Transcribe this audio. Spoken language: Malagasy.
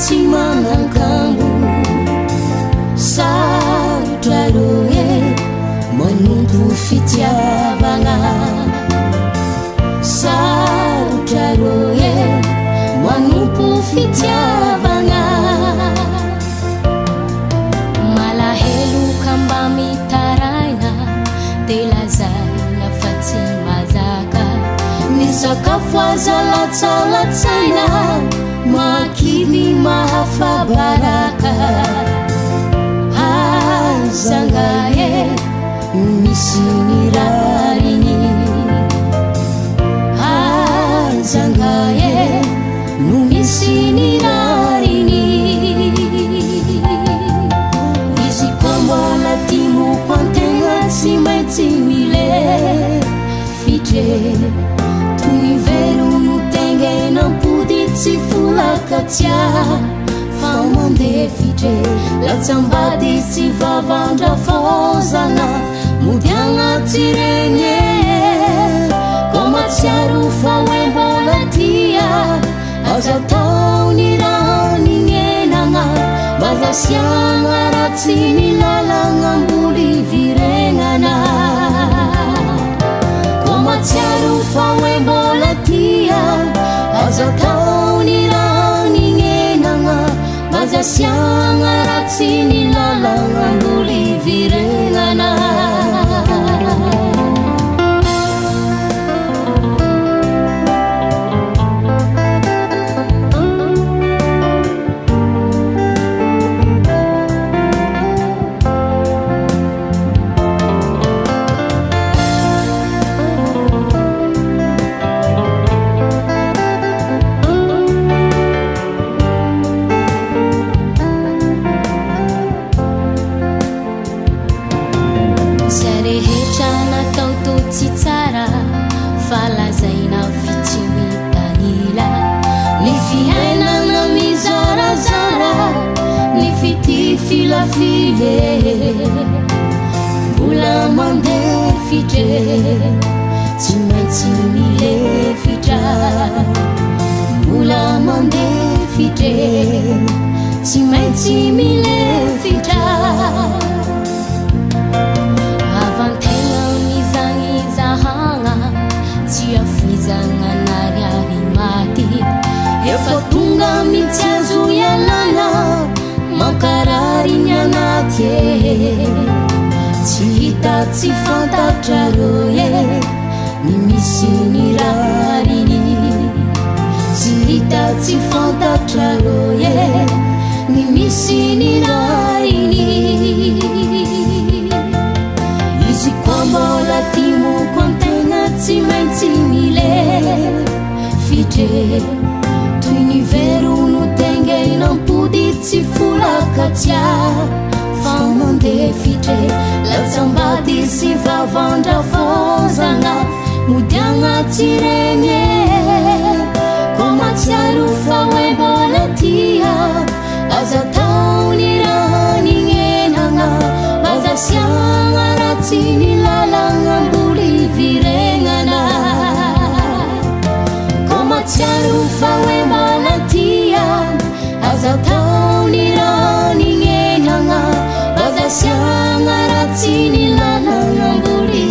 tsy manankambo sarotra roe manompo fitiavagna sarotra roe manompo fitiavagna malahelo kamba mitaraina de lazaina fa tsy mazaka ny sakafo azalatsalatsana makivy mahafabaraka azangae misy ny rariny azangae no misy ny rariny izy koa mbola timoko antegna tsy maintsy mile fitre tony vero no tengenampody tsy folakatia fa mandeha fitre latsambady tsy vavandra fozana mody agnaty regny koa matsiaro fa hoe mbola tia aza taony raha nignenagna mazasiagna raha tsy ny lalagna mboly viregnana koa matsiaro fa hoe mbola tia aza taony raha nignenagna mazasiagna raha tsy ny lalagna mboly viregnana mbola mandeha fitre tsy maintsy mile fitra mbola mandeha fitre tsy maintsy mile fitra avantegna mizagny zahagna tsy afizagna nariary maty efa tonga mitsy azo ialana mankarary ny anaty tsy hita tsy fantatra roe ny misy ny rariny tsy hita tsy fantatra roe ny misy ny rariny izy koa mbola timoko antegna tsy maintsy mile fitre toy ny vero no tengenampody tsy folakatia fa mandeha fitre latsambady sy vavandra fozana mody agnaty regny koa matsiaro fa hoe mbola tia aza taony raha nignenagna mazasiagna raha tsy ny lalagna mboly viregnana koa matsiaro fa hoe mbola tia aza taony raha nignenagna mazasiagna raha tsy ny lalagna mboly